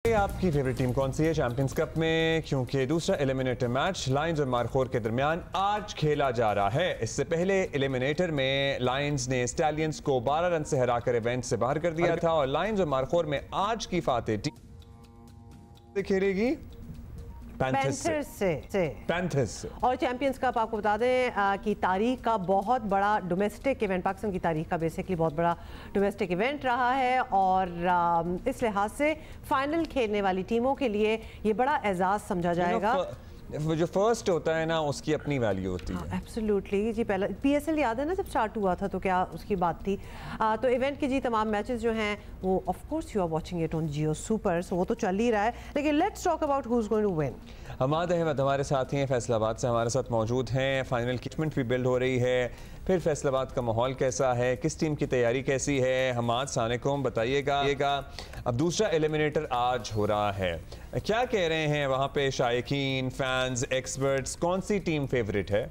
आपकी favourite team कौन सी है चैंपियंस कप में? क्योंकि दूसरा एलिमिनेटर मैच लायंस और मारखोर के दरमियान आज खेला जा रहा है। इससे पहले एलिमिनेटर में लायंस ने स्टैलियंस को 12 रन से हराकर इवेंट से बाहर कर दिया था और लायंस और मारखोर में आज की फातेह टीम खेलेगी पैंथर्स से। और चैंपियंस कप आपको बता दें कि तारीख का बहुत बड़ा डोमेस्टिक इवेंट, पाकिस्तान की तारीख का बेसिकली बहुत बड़ा डोमेस्टिक इवेंट रहा है और इस लिहाज से फाइनल खेलने वाली टीमों के लिए ये बड़ा एजाज समझा जाएगा। जो फर्स्ट होता है ना उसकी अपनी वैल्यू होती है। एब्सोल्युटली जी, पहला पीएसएल याद है ना जब स्टार्ट हुआ था तो क्या उसकी बात थी। तो इवेंट के जी तमाम मैचेस जो हैं वो of course you are watching it on Jio super, so वो तो चल ही रहा है। लेकिन let's talk about who is going to win. Hamad Ahmed हमारे साथ हैं, फैसलाबाद से हमारे साथ मौजूद हैं। फाइनल किटमेंट भी बिल्ड हो रही है, फिर फैसलाबाद का माहौल कैसा है, किस टीम की तैयारी कैसी है? हमाद सलामुअलैकुम, बताइएगा। अब दूसरा एलिमिनेटर आज हो रहा है, क्या कह रहे हैं वहाँ पे शायकीन, फैंस, एक्सपर्ट्स? कौन सी टीम फेवरेट है?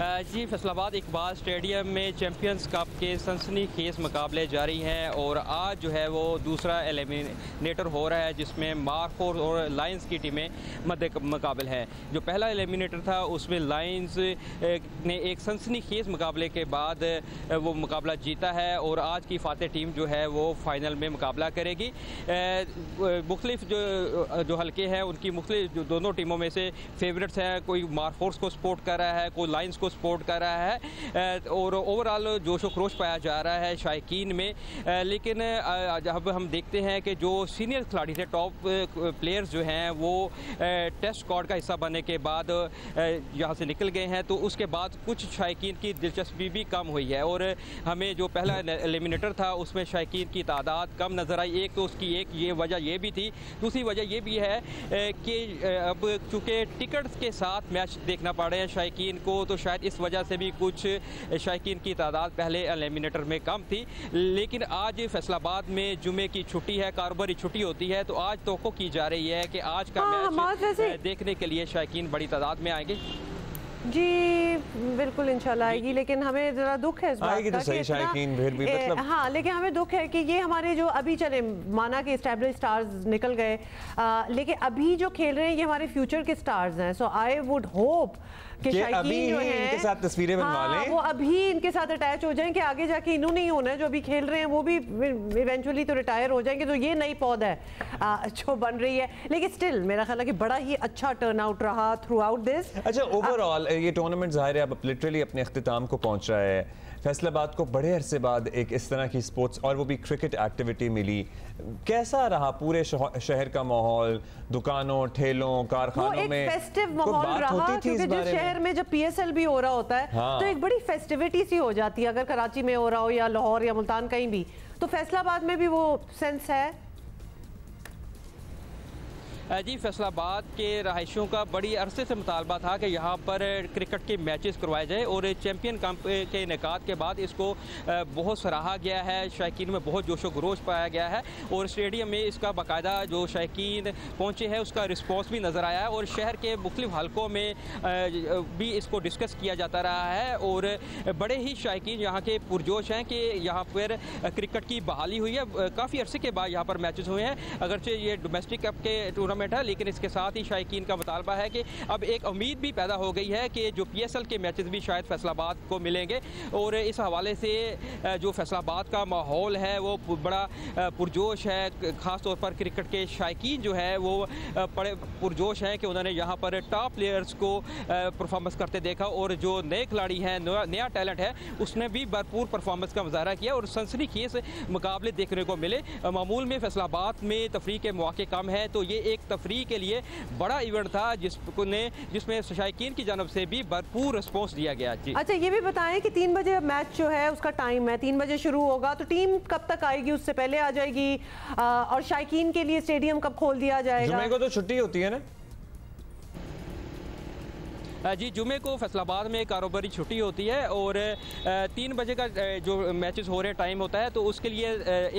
जी, फैसलाबाद इकबाल स्टेडियम में चैंपियंस कप के सनसनीखेज मुकाबले जारी हैं और आज जो है वो दूसरा एलिमिनेटर हो रहा है जिसमें मारखोर और लायंस की टीमें मध्य मुकाबल हैं। जो पहला एलिमिनेटर था उसमें लायंस ने एक सनसनीखेज मुकाबले के बाद वो मुकाबला जीता है और आज की फातेह टीम जो है वो फाइनल में मुकाबला करेगी। मुख्तलिफ जो हल्के हैं उनकी मुख्तलिफ जो दोनों टीमों में से फेवरेट्स हैं, कोई मारखोर्स को सपोर्ट कर रहा है, कोई लायंस को सपोर्ट कर रहा है और ओवरऑल जोश व खरोश पाया जा रहा है शायकीन में। लेकिन जब हम देखते हैं कि जो सीनियर खिलाड़ी थे, टॉप प्लेयर्स जो हैं वो टेस्ट स्क्वाड का हिस्सा बनने के बाद यहाँ से निकल गए हैं, तो उसके बाद कुछ शायकीन की दिलचस्पी भी कम हुई है और हमें जो पहला एलिमिनेटर था उसमें शायकीन की तादाद कम नज़र आई। एक तो उसकी एक ये वजह ये भी थी, दूसरी वजह ये भी है कि अब चूँकि टिकट्स के साथ मैच देखना पड़ रहे हैं शायकीन को, तो शायद इस वजह से भी कुछ शायकीन की तादाद पहले एलिमिनेटर में कम थी। लेकिन आज फैसलाबाद में जुमे की छुट्टी है, कारोबारी छुट्टी होती है, तो आज तवक्को की जा रही है कि आज का मैच देखने के लिए शायकीन बड़ी तादाद में आएंगे। जी बिल्कुल इंशाल्लाह आएगी, लेकिन हमें ज़रा दुख है इस बात का तो शायकीन फिर भी मतलब हाँ, लेकिन हमें दुख है कि ये हमारे जो अभी चले माना कि एस्टैब्लिश्ड स्टार्स निकल गए, लेकिन अभी जो खेल रहे हैं ये हमारे फ्यूचर के स्टार्स हैं। सो आई वुड होप कि शायकीन जो है इनके साथ तस्वीरें बनवा लें, वो अभी इनके साथ अटैच हो जाएं कि आगे जाके इन्हों नहीं होना है, जो अभी खेल रहे हैं वो भी इवेंचुअली तो रिटायर हो जाएंगे। तो ये नई पौध है जो बन रही है, लेकिन स्टिल मेरा ख्याल है कि बड़ा ही अच्छा टर्न आउट रहा थ्रू आउट दिस। अच्छा, ओवरऑल ये टूर्नामेंट ज़ाहिर है अब लिटरली अपने अख्तिताम को पहुंच रहा है। फैसलाबाद को बड़े अरसे बाद एक इस तरह की स्पोर्ट्स और वो भी क्रिकेट एक्टिविटी मिली। कैसा रहा पूरे शहर का माहौल, दुकानों, ठेलों, कारखानों में? फेस्टिव माहौल रहा, क्योंकि जिस शहर में जब पीएसएल भी हो रहा होता है तो एक बड़ी फेस्टिविटी सी हो जाती है। अगर कराची में हो रहा हो या लाहौर या मुल्तान कहीं भी, तो फैसलाबाद में भी वो सेंस है। जी, फैसलाबाद के रहायशियों का बड़ी अरसे से मुतालबा था कि यहाँ पर क्रिकेट के मैचेस करवाए जाए और चैम्पियन कप के इनेकाद के बाद इसको बहुत सराहा गया है, शायकीन में बहुत जोशो खरोश पाया गया है और स्टेडियम में इसका बाकायदा जो शायकीन पहुँचे हैं उसका रिस्पॉन्स भी नज़र आया है और शहर के मुख्तलिफ हलकों में भी इसको डिस्कस किया जाता रहा है और बड़े ही शायकीन यहाँ के पुरजोश हैं कि यहाँ पर क्रिकेट की बहाली हुई है। काफ़ी अरसे के बाद यहाँ पर मैचेस हुए हैं, अगरचे ये डोमेस्टिक कप के टूर्नामेंट है, लेकिन इसके साथ ही शायकीन का मुतालबा है कि अब एक उम्मीद भी पैदा हो गई है कि जो पीएसएल के मैचेस भी शायद फैसलाबाद को मिलेंगे और इस हवाले से जो फैसलाबाद का माहौल है वो बड़ा पुरजोश है। ख़ास तौर पर क्रिकेट के शायकीन जो है वो बड़े पुरजोश हैं कि उन्होंने यहाँ पर टॉप प्लेयर्स को परफॉर्मेंस करते देखा और जो नए खिलाड़ी हैं, नया टैलेंट है, उसने भी भरपूर परफॉर्मेंस का मुजाहरा किया और सनसनीखेज मुकाबले देखने को मिले। मामूल में फैसलाबाद में तफरीह के मौके कम है, तो ये एक तफरीह के लिए बड़ा इवेंट था जिसमें शायकीन की जानब से भी भरपूर रिस्पॉन्स दिया गया। जी अच्छा, ये भी बताएं कि 3 बजे मैच जो है उसका टाइम है, 3 बजे शुरू होगा, तो टीम कब तक आएगी? उससे पहले आ जाएगी? और शायकीन के लिए स्टेडियम कब खोल दिया जाएगा? जुमे को तो छुट्टी होती है ना? जी, जुमे को फैसलाबाद में कारोबारी छुट्टी होती है और 3 बजे का जो मैचेस हो रहे हैं टाइम होता है, तो उसके लिए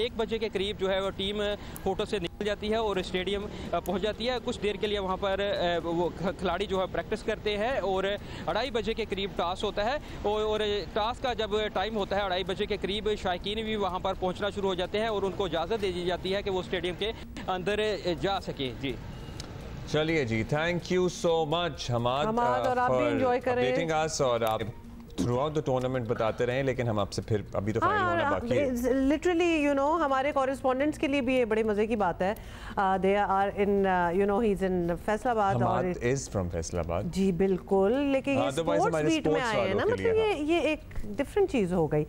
1 बजे के करीब जो है वो टीम होटल से निकल जाती है और स्टेडियम पहुंच जाती है। कुछ देर के लिए वहां पर वो खिलाड़ी जो है प्रैक्टिस करते हैं और 2:30 बजे के करीब टॉस होता है और टॉस का जब टाइम होता है 2:30 बजे के करीब शायकीन भी वहाँ पर पहुँचना शुरू हो जाते हैं और उनको इजाज़त दे दी जाती है कि वो स्टेडियम के अंदर जा सकें। जी चलिए जी, thank you so much Hamad, और आप भी एंजॉय करें और आप थ्रू आउट द टूर्नामेंट बताते रहें, लेकिन हम आपसे फिर अभी तो फाइनल होना बाकी है। लिटरली यू नो हमारे कॉरेस्पॉन्डेंट्स के लिए भी ये बड़े मजे की बात है। They are in you know he is in Faisalabad और इज फ्रॉम फैसलाबाद। जी बिल्कुल, लेकिन ये स्पोर्ट्स बीट में आए हैं ना, मतलब ये एक डिफरेंट चीज़ हो गई।